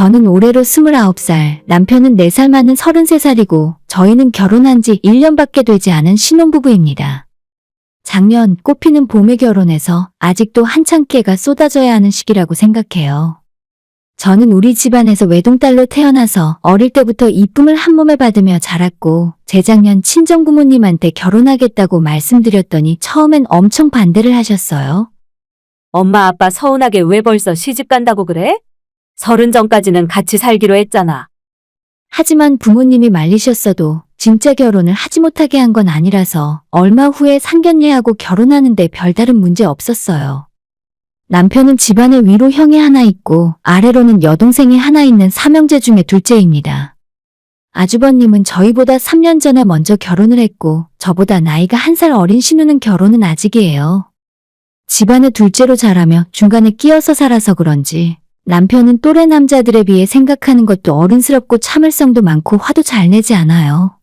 저는 올해로 29살, 남편은 4살 많은 33살이고 저희는 결혼한 지 1년밖에 되지 않은 신혼부부입니다. 작년 꽃피는 봄에 결혼해서 아직도 한창 깨가 쏟아져야 하는 시기라고 생각해요. 저는 우리 집안에서 외동딸로 태어나서 어릴 때부터 이쁨을 한 몸에 받으며 자랐고 재작년 친정부모님한테 결혼하겠다고 말씀드렸더니 처음엔 엄청 반대를 하셨어요. 엄마 아빠 서운하게 왜 벌써 시집 간다고 그래? 30 전까지는 같이 살기로 했잖아. 하지만 부모님이 말리셨어도 진짜 결혼을 하지 못하게 한 건 아니라서 얼마 후에 상견례하고 결혼하는데 별다른 문제 없었어요. 남편은 집안에 위로 형이 하나 있고 아래로는 여동생이 하나 있는 삼형제 중에 둘째입니다. 아주버님은 저희보다 3년 전에 먼저 결혼을 했고 저보다 나이가 1살 어린 신우는 결혼은 아직이에요. 집안의 둘째로 자라며 중간에 끼어서 살아서 그런지 남편은 또래 남자들에 비해 생각하는 것도 어른스럽고 참을성도 많고 화도 잘 내지 않아요.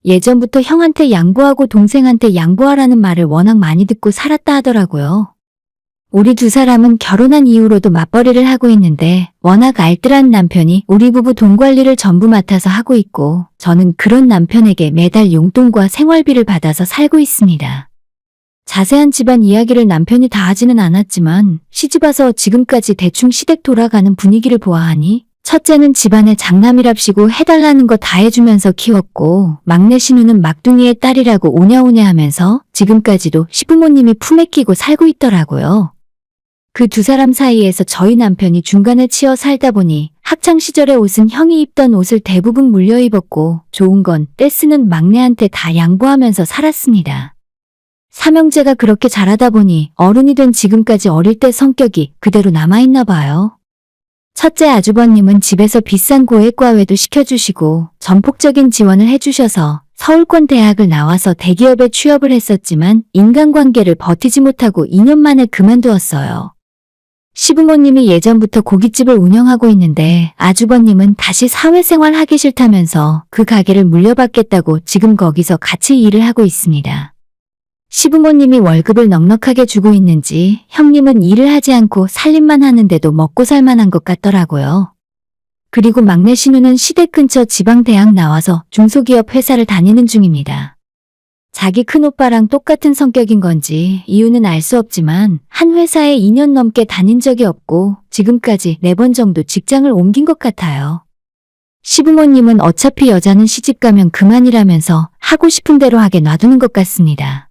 예전부터 형한테 양보하고 동생한테 양보하라는 말을 워낙 많이 듣고 살았다 하더라고요. 우리 두 사람은 결혼한 이후로도 맞벌이를 하고 있는데 워낙 알뜰한 남편이 우리 부부 돈 관리를 전부 맡아서 하고 있고 저는 그런 남편에게 매달 용돈과 생활비를 받아서 살고 있습니다. 자세한 집안 이야기를 남편이 다 하지는 않았지만 시집와서 지금까지 대충 시댁 돌아가는 분위기를 보아하니 첫째는 집안의 장남이랍시고 해달라는 거 다 해주면서 키웠고 막내 신우는 막둥이의 딸이라고 오냐오냐 하면서 지금까지도 시부모님이 품에 끼고 살고 있더라고요. 그 두 사람 사이에서 저희 남편이 중간에 치여 살다 보니 학창시절의 옷은 형이 입던 옷을 대부분 물려 입었고 좋은 건 떼쓰는 막내한테 다 양보하면서 살았습니다. 삼형제가 그렇게 자라다 보니 어른이 된 지금까지 어릴 때 성격이 그대로 남아있나 봐요. 첫째 아주버님은 집에서 비싼 고액과외도 시켜주시고 전폭적인 지원을 해주셔서 서울권 대학을 나와서 대기업에 취업을 했었지만 인간관계를 버티지 못하고 2년 만에 그만두었어요. 시부모님이 예전부터 고깃집을 운영하고 있는데 아주버님은 다시 사회생활 하기 싫다면서 그 가게를 물려받겠다고 지금 거기서 같이 일을 하고 있습니다. 시부모님이 월급을 넉넉하게 주고 있는지 형님은 일을 하지 않고 살림만 하는데도 먹고 살만한 것 같더라고요. 그리고 막내 신우는 시댁 근처 지방대학 나와서 중소기업 회사를 다니는 중입니다. 자기 큰오빠랑 똑같은 성격인 건지 이유는 알 수 없지만 한 회사에 2년 넘게 다닌 적이 없고 지금까지 4번 정도 직장을 옮긴 것 같아요. 시부모님은 어차피 여자는 시집가면 그만이라면서 하고 싶은 대로 하게 놔두는 것 같습니다.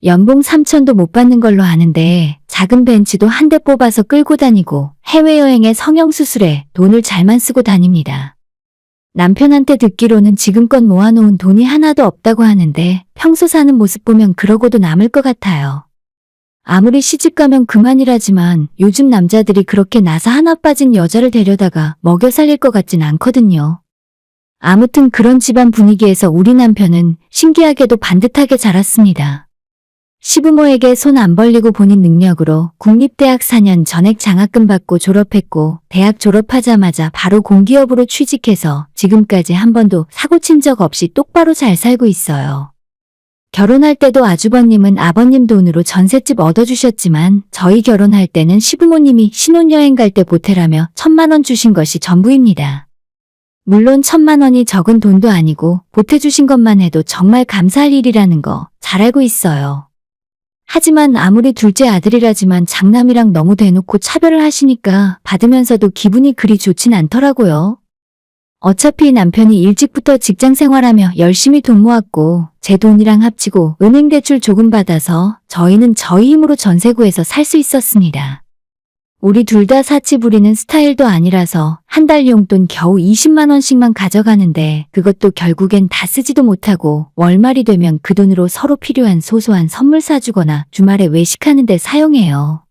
연봉 3천도 못 받는 걸로 아는데 작은 벤츠도 한 대 뽑아서 끌고 다니고 해외여행에 성형수술에 돈을 잘만 쓰고 다닙니다. 남편한테 듣기로는 지금껏 모아놓은 돈이 하나도 없다고 하는데 평소 사는 모습 보면 그러고도 남을 것 같아요. 아무리 시집가면 그만이라지만 요즘 남자들이 그렇게 나사 하나 빠진 여자를 데려다가 먹여 살릴 것 같진 않거든요. 아무튼 그런 집안 분위기에서 우리 남편은 신기하게도 반듯하게 자랐습니다. 시부모에게 손 안 벌리고 본인 능력으로 국립대학 4년 전액 장학금 받고 졸업했고 대학 졸업하자마자 바로 공기업으로 취직해서 지금까지 한 번도 사고 친 적 없이 똑바로 잘 살고 있어요. 결혼할 때도 아주버님은 아버님 돈으로 전셋집 얻어주셨지만 저희 결혼할 때는 시부모님이 신혼여행 갈 때 보태라며 1,000만 원 주신 것이 전부입니다. 물론 1,000만 원이 적은 돈도 아니고 보태주신 것만 해도 정말 감사할 일이라는 거 잘 알고 있어요. 하지만 아무리 둘째 아들이라지만 장남이랑 너무 대놓고 차별을 하시니까 받으면서도 기분이 그리 좋진 않더라고요. 어차피 남편이 일찍부터 직장 생활하며 열심히 돈 모았고 제 돈이랑 합치고 은행 대출 조금 받아서 저희는 저희 힘으로 전세 구해서 살 수 있었습니다. 우리 둘 다 사치 부리는 스타일도 아니라서 한 달 용돈 겨우 20만 원씩만 가져가는데 그것도 결국엔 다 쓰지도 못하고 월말이 되면 그 돈으로 서로 필요한 소소한 선물 사주거나 주말에 외식하는 데 사용해요.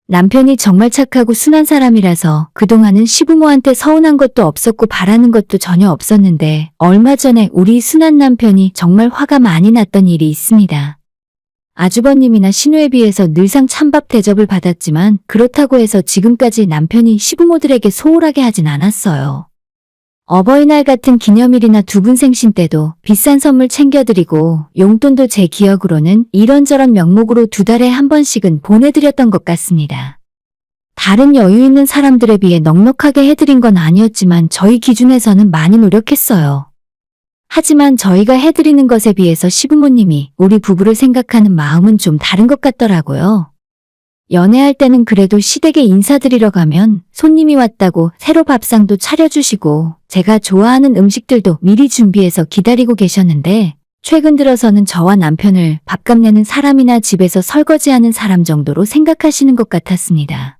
남편이 정말 착하고 순한 사람이라서 그동안은 시부모한테 서운한 것도 없었고 바라는 것도 전혀 없었는데 얼마 전에 우리 순한 남편이 정말 화가 많이 났던 일이 있습니다. 아주버님이나 신우에 비해서 늘상 찬밥 대접을 받았지만 그렇다고 해서 지금까지 남편이 시부모들에게 소홀하게 하진 않았어요. 어버이날 같은 기념일이나 두 분 생신 때도 비싼 선물 챙겨드리고 용돈도 제 기억으로는 이런저런 명목으로 2달에 한 번씩은 보내드렸던 것 같습니다. 다른 여유 있는 사람들에 비해 넉넉하게 해드린 건 아니었지만 저희 기준에서는 많이 노력했어요. 하지만 저희가 해드리는 것에 비해서 시부모님이 우리 부부를 생각하는 마음은 좀 다른 것 같더라고요. 연애할 때는 그래도 시댁에 인사드리러 가면 손님이 왔다고 새로 밥상도 차려주시고 제가 좋아하는 음식들도 미리 준비해서 기다리고 계셨는데 최근 들어서는 저와 남편을 밥값 내는 사람이나 집에서 설거지하는 사람 정도로 생각하시는 것 같았습니다.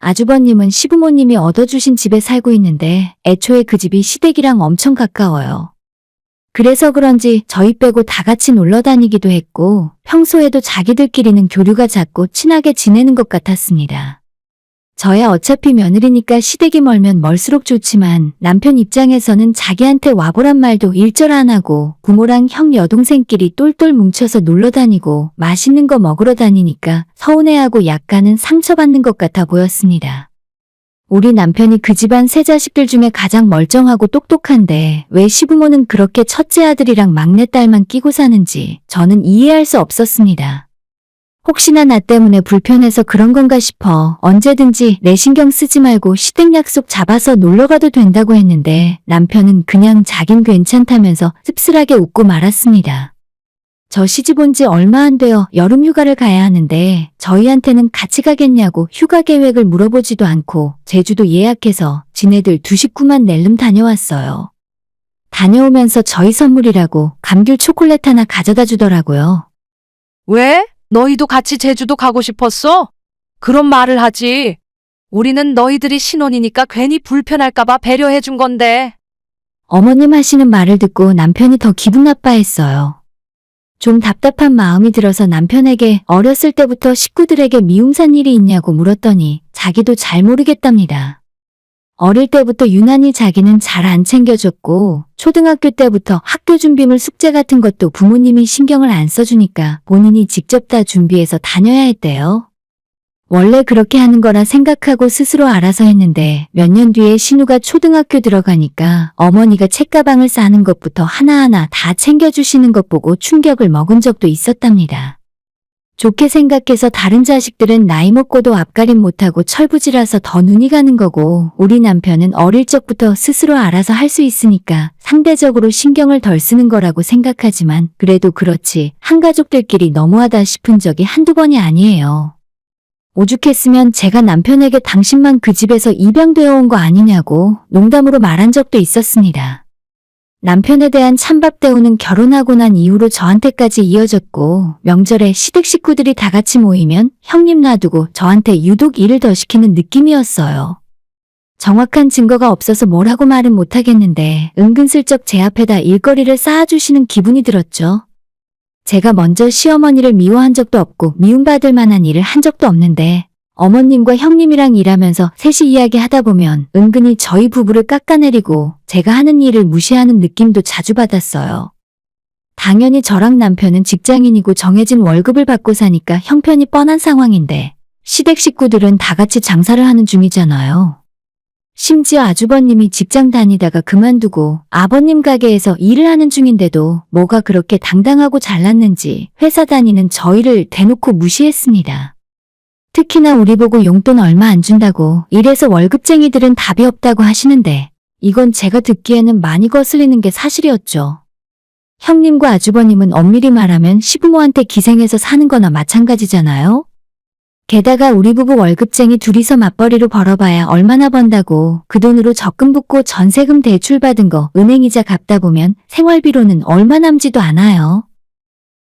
아주버님은 시부모님이 얻어주신 집에 살고 있는데 애초에 그 집이 시댁이랑 엄청 가까워요. 그래서 그런지 저희 빼고 다 같이 놀러 다니기도 했고 평소에도 자기들끼리는 교류가 잦고 친하게 지내는 것 같았습니다. 저야 어차피 며느리니까 시댁이 멀면 멀수록 좋지만 남편 입장에서는 자기한테 와보란 말도 일절 안 하고 부모랑 형 여동생끼리 똘똘 뭉쳐서 놀러 다니고 맛있는 거 먹으러 다니니까 서운해하고 약간은 상처받는 것 같아 보였습니다. 우리 남편이 그 집안 세 자식들 중에 가장 멀쩡하고 똑똑한데 왜 시부모는 그렇게 첫째 아들이랑 막내딸만 끼고 사는지 저는 이해할 수 없었습니다. 혹시나 나 때문에 불편해서 그런 건가 싶어 언제든지 내 신경 쓰지 말고 시댁 약속 잡아서 놀러가도 된다고 했는데 남편은 그냥 자긴 괜찮다면서 씁쓸하게 웃고 말았습니다. 저 시집 온 지 얼마 안 되어 여름 휴가를 가야 하는데 저희한테는 같이 가겠냐고 휴가 계획을 물어보지도 않고 제주도 예약해서 지네들 두 식구만 낼름 다녀왔어요. 다녀오면서 저희 선물이라고 감귤 초콜릿 하나 가져다 주더라고요. 왜? 너희도 같이 제주도 가고 싶었어? 그런 말을 하지. 우리는 너희들이 신혼이니까 괜히 불편할까봐 배려해 준 건데. 어머님 하시는 말을 듣고 남편이 더 기분 나빠했어요. 좀 답답한 마음이 들어서 남편에게 어렸을 때부터 식구들에게 미움산 일이 있냐고 물었더니 자기도 잘 모르겠답니다. 어릴 때부터 유난히 자기는 잘 안 챙겨줬고 초등학교 때부터 학교 준비물 숙제 같은 것도 부모님이 신경을 안 써주니까 본인이 직접 다 준비해서 다녀야 했대요. 원래 그렇게 하는 거라 생각하고 스스로 알아서 했는데 몇 년 뒤에 신우가 초등학교 들어가니까 어머니가 책가방을 싸는 것부터 하나하나 다 챙겨주시는 것 보고 충격을 먹은 적도 있었답니다. 좋게 생각해서 다른 자식들은 나이 먹고도 앞가림 못하고 철부지라서 더 눈이 가는 거고 우리 남편은 어릴 적부터 스스로 알아서 할 수 있으니까 상대적으로 신경을 덜 쓰는 거라고 생각하지만 그래도 그렇지 한가족들끼리 너무하다 싶은 적이 한두 번이 아니에요. 오죽했으면 제가 남편에게 당신만 그 집에서 입양되어 온 거 아니냐고 농담으로 말한 적도 있었습니다. 남편에 대한 찬밥 대우는 결혼하고 난 이후로 저한테까지 이어졌고 명절에 시댁 식구들이 다 같이 모이면 형님 놔두고 저한테 유독 일을 더 시키는 느낌이었어요. 정확한 증거가 없어서 뭐라고 말은 못하겠는데 은근슬쩍 제 앞에다 일거리를 쌓아주시는 기분이 들었죠. 제가 먼저 시어머니를 미워한 적도 없고 미움받을 만한 일을 한 적도 없는데 어머님과 형님이랑 일하면서 셋이 이야기하다 보면 은근히 저희 부부를 깎아내리고 제가 하는 일을 무시하는 느낌도 자주 받았어요. 당연히 저랑 남편은 직장인이고 정해진 월급을 받고 사니까 형편이 뻔한 상황인데 시댁 식구들은 다 같이 장사를 하는 중이잖아요. 심지어 아주버님이 직장 다니다가 그만두고 아버님 가게에서 일을 하는 중인데도 뭐가 그렇게 당당하고 잘났는지 회사 다니는 저희를 대놓고 무시했습니다. 특히나 우리 보고 용돈 얼마 안 준다고 이래서 월급쟁이들은 답이 없다고 하시는데 이건 제가 듣기에는 많이 거슬리는 게 사실이었죠. 형님과 아주버님은 엄밀히 말하면 시부모한테 기생해서 사는 거나 마찬가지잖아요. 게다가 우리 부부 월급쟁이 둘이서 맞벌이로 벌어봐야 얼마나 번다고 그 돈으로 적금 붓고 전세금 대출 받은 거 은행이자 갚다 보면 생활비로는 얼마 남지도 않아요.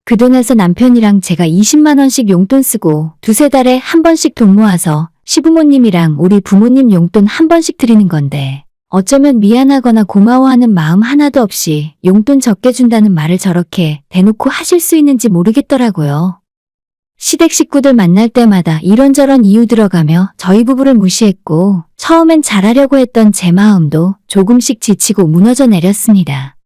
그 돈에서 남편이랑 제가 20만 원씩 용돈 쓰고 두세 달에 한 번씩 돈 모아서 시부모님이랑 우리 부모님 용돈 한 번씩 드리는 건데 어쩌면 미안하거나 고마워하는 마음 하나도 없이 용돈 적게 준다는 말을 저렇게 대놓고 하실 수 있는지 모르겠더라고요. 시댁 식구들 만날 때마다 이런저런 이유 들어가며 저희 부부를 무시했고 처음엔 잘하려고 했던 제 마음도 조금씩 지치고 무너져 내렸습니다.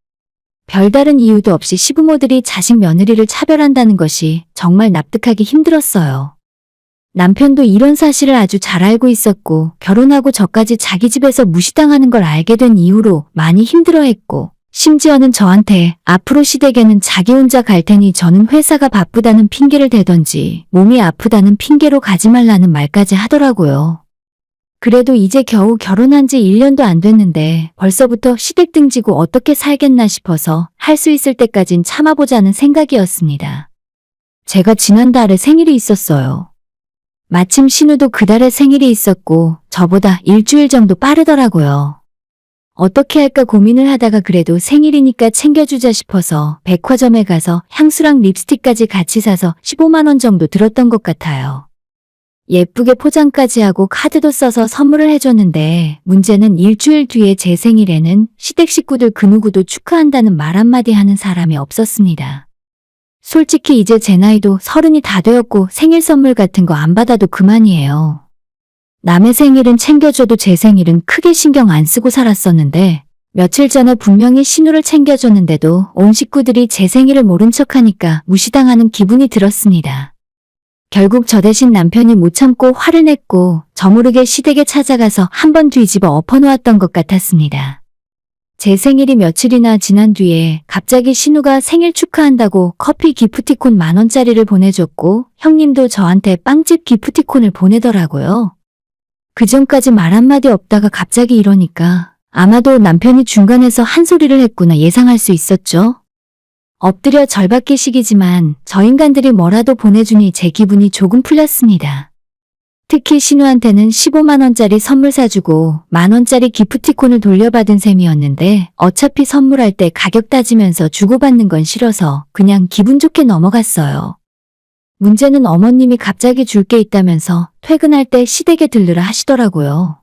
별다른 이유도 없이 시부모들이 자식 며느리를 차별한다는 것이 정말 납득하기 힘들었어요. 남편도 이런 사실을 아주 잘 알고 있었고 결혼하고 저까지 자기 집에서 무시당하는 걸 알게 된 이후로 많이 힘들어했고 심지어는 저한테 앞으로 시댁에는 자기 혼자 갈 테니 저는 회사가 바쁘다는 핑계를 대던지 몸이 아프다는 핑계로 가지 말라는 말까지 하더라고요. 그래도 이제 겨우 결혼한 지 1년도 안 됐는데 벌써부터 시댁 등지고 어떻게 살겠나 싶어서 할 수 있을 때까진 참아보자는 생각이었습니다. 제가 지난달에 생일이 있었어요. 마침 신우도 그달에 생일이 있었고 저보다 일주일 정도 빠르더라고요. 어떻게 할까 고민을 하다가 그래도 생일이니까 챙겨주자 싶어서 백화점에 가서 향수랑 립스틱까지 같이 사서 15만 원 정도 들었던 것 같아요. 예쁘게 포장까지 하고 카드도 써서 선물을 해줬는데 문제는 일주일 뒤에 제 생일에는 시댁 식구들 그 누구도 축하한다는 말 한마디 하는 사람이 없었습니다. 솔직히 이제 제 나이도 30이 다 되었고 생일 선물 같은 거 안 받아도 그만이에요. 남의 생일은 챙겨줘도 제 생일은 크게 신경 안 쓰고 살았었는데 며칠 전에 분명히 신우를 챙겨줬는데도 온 식구들이 제 생일을 모른 척하니까 무시당하는 기분이 들었습니다. 결국 저 대신 남편이 못 참고 화를 냈고 저모르게 시댁에 찾아가서 한번 뒤집어 엎어놓았던 것 같았습니다. 제 생일이 며칠이나 지난 뒤에 갑자기 신우가 생일 축하한다고 커피 기프티콘 10,000원짜리를 보내줬고 형님도 저한테 빵집 기프티콘을 보내더라고요. 그전까지 말 한마디 없다가 갑자기 이러니까 아마도 남편이 중간에서 한 소리를 했구나 예상할 수 있었죠. 엎드려 절받기 식이지만 저 인간들이 뭐라도 보내주니 제 기분이 조금 풀렸습니다. 특히 신우한테는 15만 원짜리 선물 사주고 10,000원짜리 기프티콘을 돌려받은 셈이었는데 어차피 선물할 때 가격 따지면서 주고받는 건 싫어서 그냥 기분 좋게 넘어갔어요. 문제는 어머님이 갑자기 줄 게 있다면서 퇴근할 때 시댁에 들르라 하시더라고요.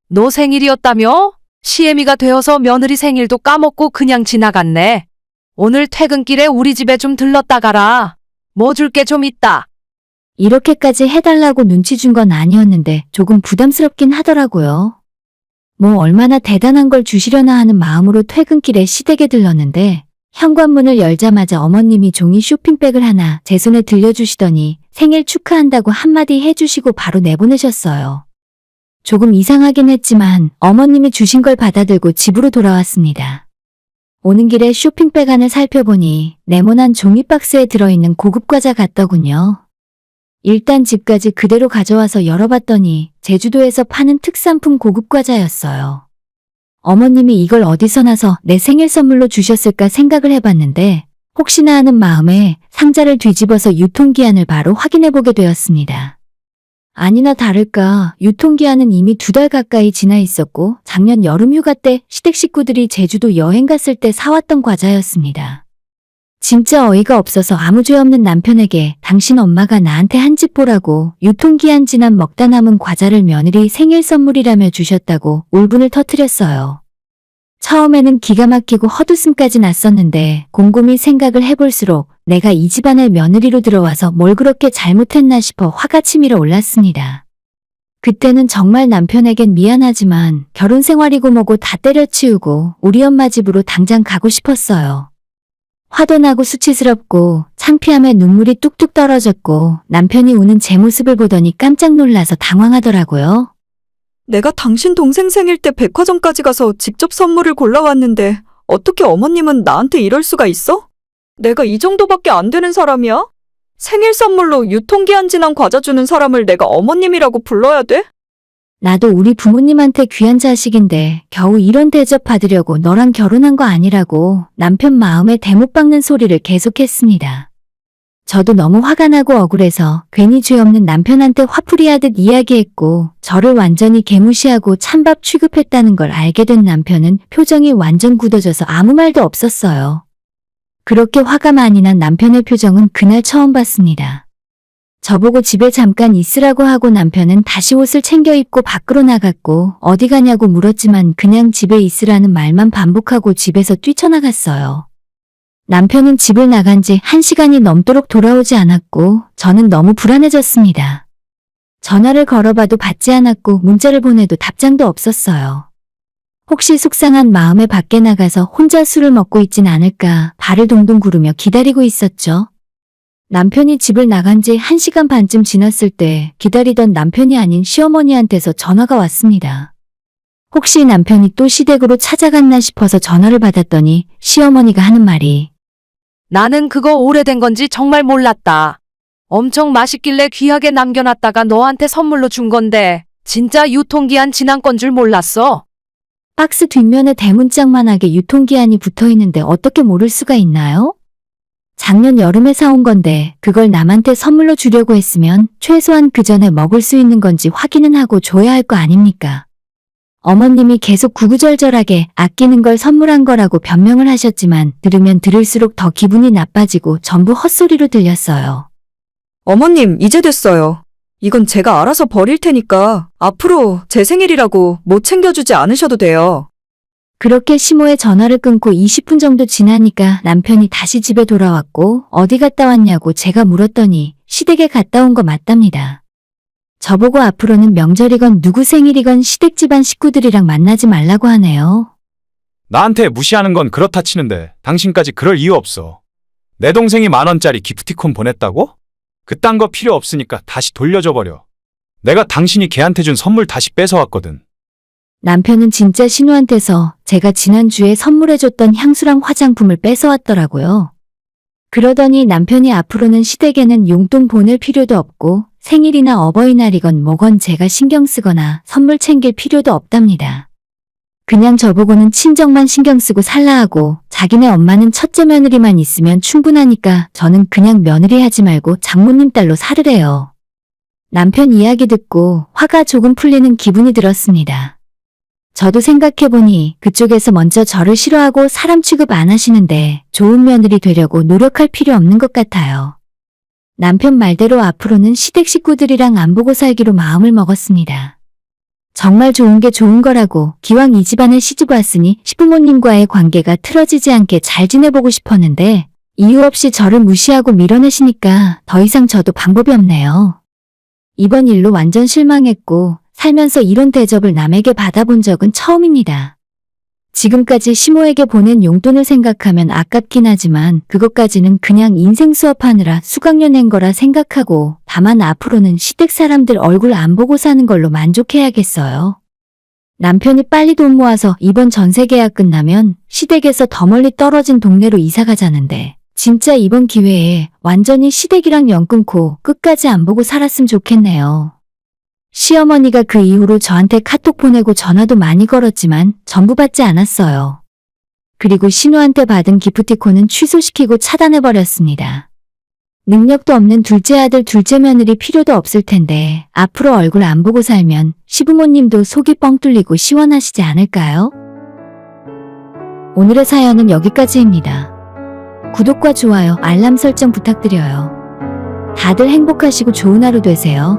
너 생일이었다며? 시애미가 되어서 며느리 생일도 까먹고 그냥 지나갔네. 오늘 퇴근길에 우리 집에 좀 들렀다 가라. 뭐 줄 게 좀 있다. 이렇게까지 해달라고 눈치 준 건 아니었는데 조금 부담스럽긴 하더라고요. 뭐 얼마나 대단한 걸 주시려나 하는 마음으로 퇴근길에 시댁에 들렀는데 현관문을 열자마자 어머님이 종이 쇼핑백을 하나 제 손에 들려주시더니 생일 축하한다고 한마디 해주시고 바로 내보내셨어요. 조금 이상하긴 했지만 어머님이 주신 걸 받아들고 집으로 돌아왔습니다. 오는 길에 쇼핑백 안을 살펴보니 네모난 종이 박스에 들어있는 고급 과자 같더군요. 일단 집까지 그대로 가져와서 열어봤더니 제주도에서 파는 특산품 고급 과자였어요. 어머님이 이걸 어디서 나서 내 생일 선물로 주셨을까 생각을 해봤는데 혹시나 하는 마음에 상자를 뒤집어서 유통기한을 바로 확인해보게 되었습니다. 아니나 다를까 유통기한은 이미 2달 가까이 지나 있었고 작년 여름 휴가 때 시댁 식구들이 제주도 여행 갔을 때 사왔던 과자였습니다. 진짜 어이가 없어서 아무 죄 없는 남편에게 당신 엄마가 나한테 한 집 보라고 유통기한 지난 먹다 남은 과자를 며느리 생일 선물이라며 주셨다고 울분을 터뜨렸어요. 처음에는 기가 막히고 헛웃음까지 났었는데 곰곰이 생각을 해볼수록 내가 이 집안의 며느리로 들어와서 뭘 그렇게 잘못했나 싶어 화가 치밀어 올랐습니다. 그때는 정말 남편에겐 미안하지만 결혼 생활이고 뭐고 다 때려치우고 우리 엄마 집으로 당장 가고 싶었어요. 화도 나고 수치스럽고 창피함에 눈물이 뚝뚝 떨어졌고 남편이 우는 제 모습을 보더니 깜짝 놀라서 당황하더라고요. 내가 당신 동생 생일 때 백화점까지 가서 직접 선물을 골라왔는데 어떻게 어머님은 나한테 이럴 수가 있어? 내가 이 정도밖에 안 되는 사람이야? 생일 선물로 유통기한 지난 과자 주는 사람을 내가 어머님이라고 불러야 돼? 나도 우리 부모님한테 귀한 자식인데 겨우 이런 대접 받으려고 너랑 결혼한 거 아니라고 남편 마음에 대못 박는 소리를 계속했습니다. 저도 너무 화가 나고 억울해서 괜히 죄 없는 남편한테 화풀이하듯 이야기했고 저를 완전히 개무시하고 찬밥 취급했다는 걸 알게 된 남편은 표정이 완전 굳어져서 아무 말도 없었어요. 그렇게 화가 많이 난 남편의 표정은 그날 처음 봤습니다. 저보고 집에 잠깐 있으라고 하고 남편은 다시 옷을 챙겨 입고 밖으로 나갔고 어디 가냐고 물었지만 그냥 집에 있으라는 말만 반복하고 집에서 뛰쳐나갔어요. 남편은 집을 나간 지 1시간이 넘도록 돌아오지 않았고 저는 너무 불안해졌습니다. 전화를 걸어봐도 받지 않았고 문자를 보내도 답장도 없었어요. 혹시 속상한 마음에 밖에 나가서 혼자 술을 먹고 있진 않을까 발을 동동 구르며 기다리고 있었죠. 남편이 집을 나간 지 1시간 반쯤 지났을 때 기다리던 남편이 아닌 시어머니한테서 전화가 왔습니다. 혹시 남편이 또 시댁으로 찾아갔나 싶어서 전화를 받았더니 시어머니가 하는 말이 나는 그거 오래된 건지 정말 몰랐다. 엄청 맛있길래 귀하게 남겨놨다가 너한테 선물로 준 건데 진짜 유통기한 지난 건 줄 몰랐어. 박스 뒷면에 대문짝만하게 유통기한이 붙어 있는데 어떻게 모를 수가 있나요? 작년 여름에 사온 건데 그걸 남한테 선물로 주려고 했으면 최소한 그 전에 먹을 수 있는 건지 확인은 하고 줘야 할 거 아닙니까? 어머님이 계속 구구절절하게 아끼는 걸 선물한 거라고 변명을 하셨지만 들으면 들을수록 더 기분이 나빠지고 전부 헛소리로 들렸어요. 어머님, 이제 됐어요. 이건 제가 알아서 버릴 테니까 앞으로 제 생일이라고 못 챙겨주지 않으셔도 돼요. 그렇게 시모의 전화를 끊고 20분 정도 지나니까 남편이 다시 집에 돌아왔고 어디 갔다 왔냐고 제가 물었더니 시댁에 갔다 온 거 맞답니다. 저보고 앞으로는 명절이건 누구 생일이건 시댁 집안 식구들이랑 만나지 말라고 하네요. 나한테 무시하는 건 그렇다 치는데 당신까지 그럴 이유 없어. 내 동생이 10,000원짜리 기프티콘 보냈다고? 그딴 거 필요 없으니까 다시 돌려줘 버려. 내가 당신이 걔한테 준 선물 다시 뺏어왔거든. 남편은 진짜 신우한테서 제가 지난주에 선물해줬던 향수랑 화장품을 뺏어왔더라고요. 그러더니 남편이 앞으로는 시댁에는 용돈 보낼 필요도 없고 생일이나 어버이날이건 뭐건 제가 신경 쓰거나 선물 챙길 필요도 없답니다. 그냥 저보고는 친정만 신경 쓰고 살라 하고 자기네 엄마는 첫째 며느리만 있으면 충분하니까 저는 그냥 며느리 하지 말고 장모님 딸로 살으래요. 남편 이야기 듣고 화가 조금 풀리는 기분이 들었습니다. 저도 생각해보니 그쪽에서 먼저 저를 싫어하고 사람 취급 안 하시는데 좋은 며느리 되려고 노력할 필요 없는 것 같아요. 남편 말대로 앞으로는 시댁 식구들이랑 안 보고 살기로 마음을 먹었습니다. 정말 좋은 게 좋은 거라고 기왕 이 집안에 시집 왔으니 시부모님과의 관계가 틀어지지 않게 잘 지내보고 싶었는데 이유 없이 저를 무시하고 밀어내시니까 더 이상 저도 방법이 없네요. 이번 일로 완전 실망했고 살면서 이런 대접을 남에게 받아본 적은 처음입니다. 지금까지 시모에게 보낸 용돈을 생각하면 아깝긴 하지만 그것까지는 그냥 인생 수업하느라 수강료 낸 거라 생각하고 다만 앞으로는 시댁 사람들 얼굴 안 보고 사는 걸로 만족해야겠어요. 남편이 빨리 돈 모아서 이번 전세 계약 끝나면 시댁에서 더 멀리 떨어진 동네로 이사 가자는데 진짜 이번 기회에 완전히 시댁이랑 연 끊고 끝까지 안 보고 살았으면 좋겠네요. 시어머니가 그 이후로 저한테 카톡 보내고 전화도 많이 걸었지만 전부 받지 않았어요. 그리고 신우한테 받은 기프티콘은 취소시키고 차단해버렸습니다. 능력도 없는 둘째 아들 둘째 며느리 필요도 없을 텐데 앞으로 얼굴 안 보고 살면 시부모님도 속이 뻥 뚫리고 시원하시지 않을까요? 오늘의 사연은 여기까지입니다. 구독과 좋아요, 알람 설정 부탁드려요. 다들 행복하시고 좋은 하루 되세요.